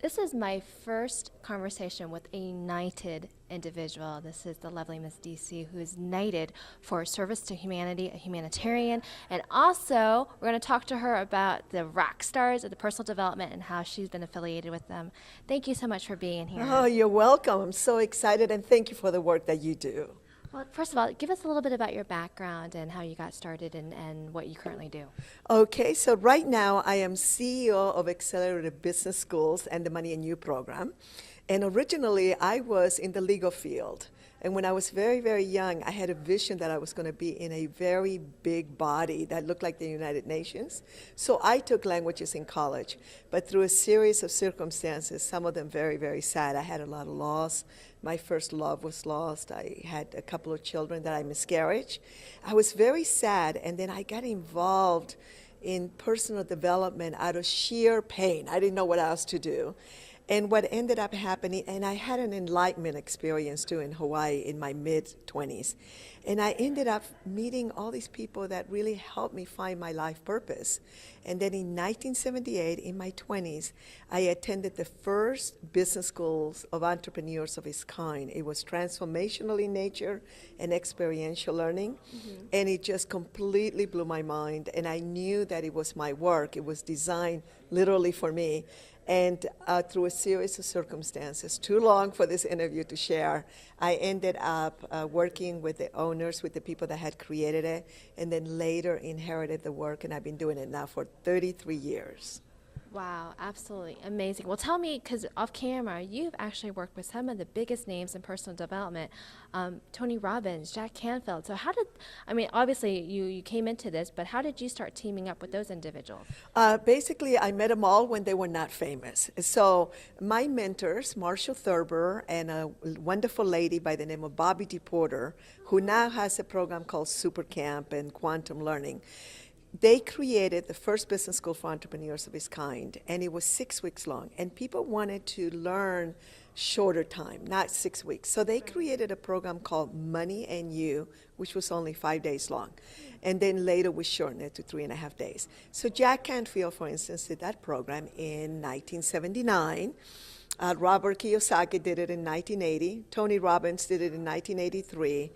This is my first conversation with a knighted individual. This is the lovely Miss DC, who is knighted for service to humanity, a humanitarian. And also, we're going to talk to her about the rock stars of the personal development and how she's been affiliated with them. Thank you so much for being here. Oh, you're welcome. I'm so excited, and thank you for the work that you do. Well, first of all, give us a little bit about your background and how you got started and what you currently do. Okay, so right now I am CEO of Accelerated Business Schools and the Money and You program. And originally I was in the legal field. And when I was very, very young, I had a vision that I was going to be in a very big body that looked like the United Nations. So I took languages in college. But through a series of circumstances, some of them very, very sad, I had a lot of loss. My first love was lost. I had a couple of children that I miscarried. I was very sad, and then I got involved in personal development out of sheer pain. I didn't know what else to do. And what ended up happening, and I had an enlightenment experience too in Hawaii in my mid-20s. And I ended up meeting all these people that really helped me find my life purpose. And then in 1978, in my 20s, I attended the first business schools of entrepreneurs of its kind. It was transformational in nature and experiential learning. Mm-hmm. And it just completely blew my mind. And I knew that it was my work. It was designed literally for me. And through a series of circumstances, too long for this interview to share, I ended up working with the owners, with the people that had created it, and then later inherited the work, and I've been doing it now for 33 years. Wow, absolutely amazing. Well, tell me, because off camera, you've actually worked with some of the biggest names in personal development, Tony Robbins, Jack Canfield. So obviously you came into this, but how did you start teaming up with those individuals? Basically, I met them all when they were not famous. So my mentors, Marshall Thurber and a wonderful lady by the name of Bobby DePorter, who now has a program called Super Camp and Quantum Learning. They created the first business school for entrepreneurs of its kind, and it was 6 weeks long. And people wanted to learn shorter time, not 6 weeks. So they created a program called Money and You, which was only 5 days long. And then later we shortened it to 3.5 days. So Jack Canfield, for instance, did that program in 1979. Robert Kiyosaki did it in 1980. Tony Robbins did it in 1983.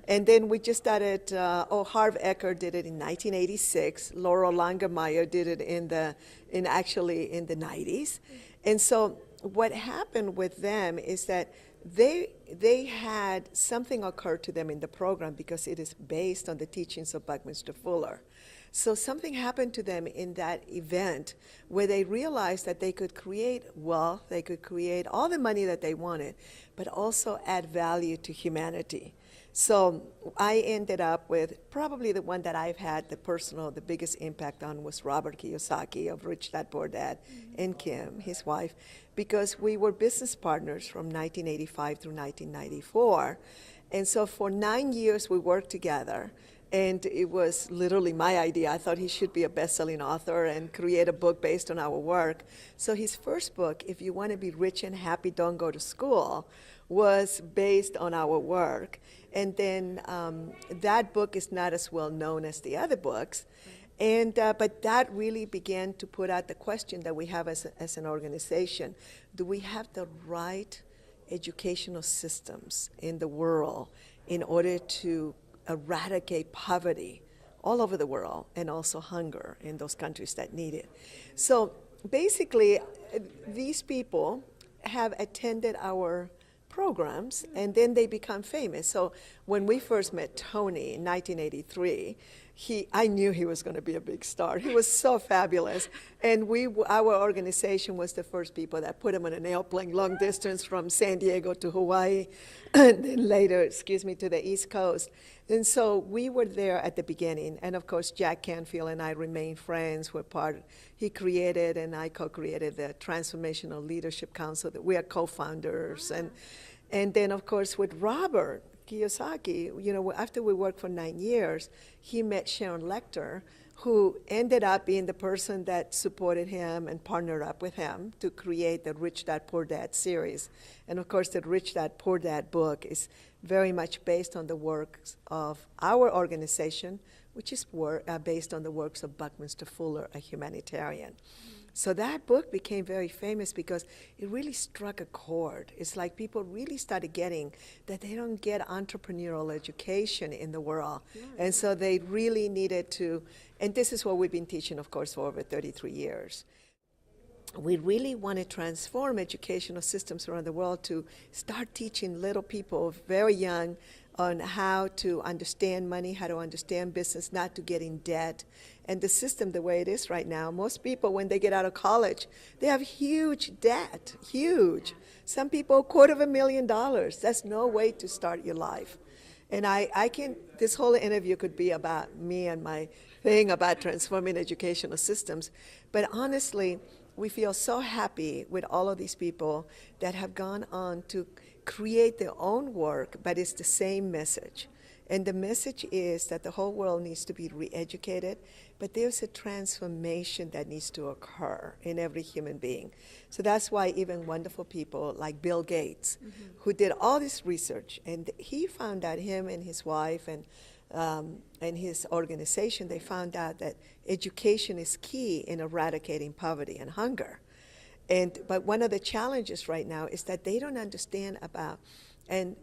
And then we just started, Harv Eker did it in 1986. Laurel Langermeyer did it in the 90s. And so what happened with them is that they had something occur to them in the program because it is based on the teachings of Buckminster Fuller. So something happened to them in that event where they realized that they could create wealth, they could create all the money that they wanted, but also add value to humanity. So I ended up with probably the one that I've had the biggest impact on was Robert Kiyosaki of Rich Dad, Poor Dad, and Kim, his wife, because we were business partners from 1985 through 1994. And so for 9 years we worked together. And it was literally my idea. I thought he should be a best-selling author and create a book based on our work. So his first book, If You Want to Be Rich and Happy, Don't Go to School, was based on our work. And then that book is not as well known as the other books. And but that really began to put out the question that we have as an organization. Do we have the right educational systems in the world in order to eradicate poverty all over the world and also hunger in those countries that need it? So basically, these people have attended our programs and then they become famous. So when we first met Tony in 1983, I knew he was going to be a big star. He was so fabulous. And our organization was the first people that put him on an airplane long distance from San Diego to Hawaii, and then later, to the East Coast. And so we were there at the beginning. And of course, Jack Canfield and I remain friends. He created and I co-created the Transformational Leadership Council that we are co-founders. And then of course with Robert Kiyosaki, after we worked for 9 years, he met Sharon Lecter, who ended up being the person that supported him and partnered up with him to create the Rich Dad, Poor Dad series. And of course, the Rich Dad, Poor Dad book is very much based on the works of our organization, which is based on the works of Buckminster Fuller, a humanitarian. So that book became very famous because it really struck a chord. It's like people really started getting that they don't get entrepreneurial education in the world. And so they really needed to, and this is what we've been teaching, of course, for over 33 years. We really want to transform educational systems around the world to start teaching little people very young on how to understand money, how to understand business, not to get in debt. And the system, the way it is right now, most people, when they get out of college, they have huge debt, huge. Some people, $250,000. That's no way to start your life. And this whole interview could be about me and my thing about transforming educational systems. But honestly, we feel so happy with all of these people that have gone on to create their own work, but it's the same message. And the message is that the whole world needs to be re-educated, but there's a transformation that needs to occur in every human being. So that's why even wonderful people like Bill Gates, who did all this research, and he found out, him and his wife and his organization, they found out that education is key in eradicating poverty and hunger. But one of the challenges right now is that they don't understand about, and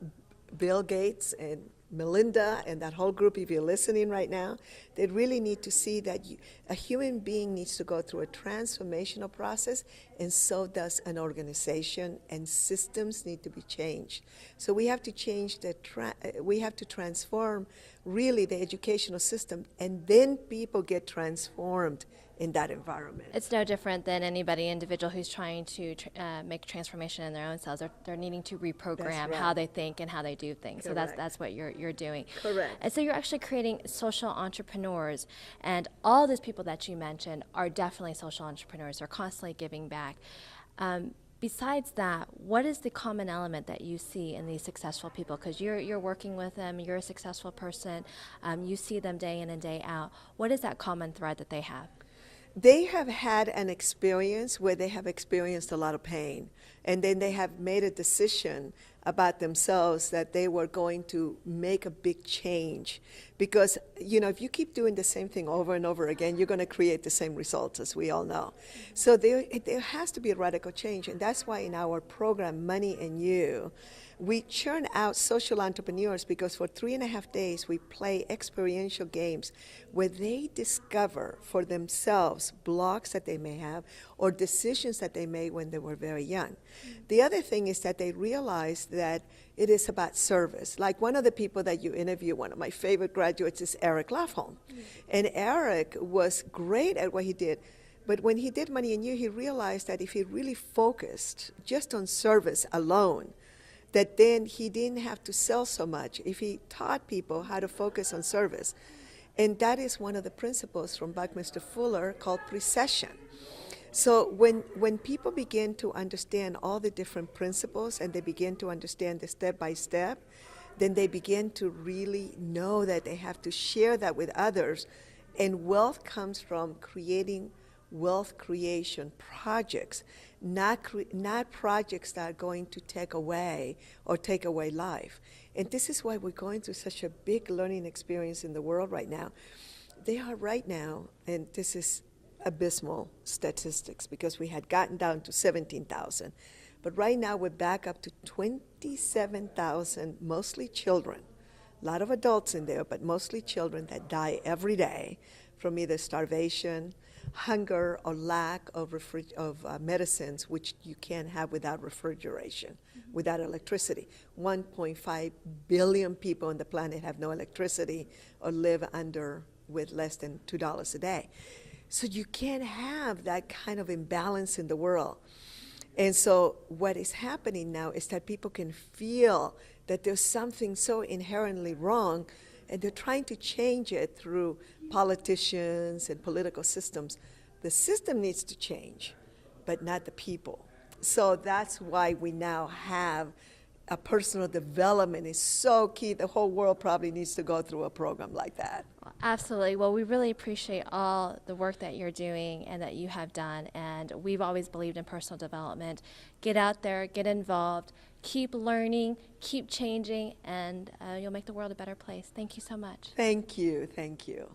Bill Gates and Melinda and that whole group, if you're listening right now, they really need to see that a human being needs to go through a transformational process, and so does an organization, and systems need to be changed. So we have to change we have to transform really the educational system, and then people get transformed in that environment. It's no different than anybody individual who's trying to make transformation in their own selves. They're needing to reprogram how they think and how they do things. Correct. So that's what you're doing. Correct. And so you're actually creating social entrepreneurs, and all those people that you mentioned are definitely social entrepreneurs. They're constantly giving back. Besides that, what is the common element that you see in these successful people? Because you're working with them, you're a successful person, you see them day in and day out. What is that common thread that they have? They have had an experience where they have experienced a lot of pain, and then they have made a decision about themselves that they were going to make a big change. Because, if you keep doing the same thing over and over again, you're going to create the same results, as we all know. So there has to be a radical change, and that's why in our program, Money and You, we churn out social entrepreneurs, because for 3.5 days we play experiential games where they discover for themselves blocks that they may have or decisions that they made when they were very young. The other thing is that they realize that it is about service. Like one of the people that you interview, one of my favorite graduates is Eric Lafholm. And Eric was great at what he did. But when he did Money and You, he realized that if he really focused just on service alone, that then he didn't have to sell so much if he taught people how to focus on service. And that is one of the principles from Buckminster Fuller called precession. So when people begin to understand all the different principles and they begin to understand the step by step, then they begin to really know that they have to share that with others. And wealth comes from creating wealth creation projects, not projects that are going to take away life. And this is why we're going through such a big learning experience in the world right now. They are right now, and this is abysmal statistics because we had gotten down to 17,000. But right now we're back up to 27,000, mostly children. A lot of adults in there, but mostly children that die every day from either starvation, hunger, or lack of medicines, which you can't have without refrigeration, without electricity. 1.5 billion people on the planet have no electricity or live with less than $2 a day. So you can't have that kind of imbalance in the world. And so what is happening now is that people can feel that there's something so inherently wrong, and they're trying to change it through politicians and political systems. The system needs to change, but not the people. So that's why we now have a personal development is so key. The whole world probably needs to go through a program like that. Absolutely. Well, we really appreciate all the work that you're doing and that you have done. And we've always believed in personal development. Get out there, get involved, keep learning, keep changing, and you'll make the world a better place. Thank you so much. Thank you. Thank you.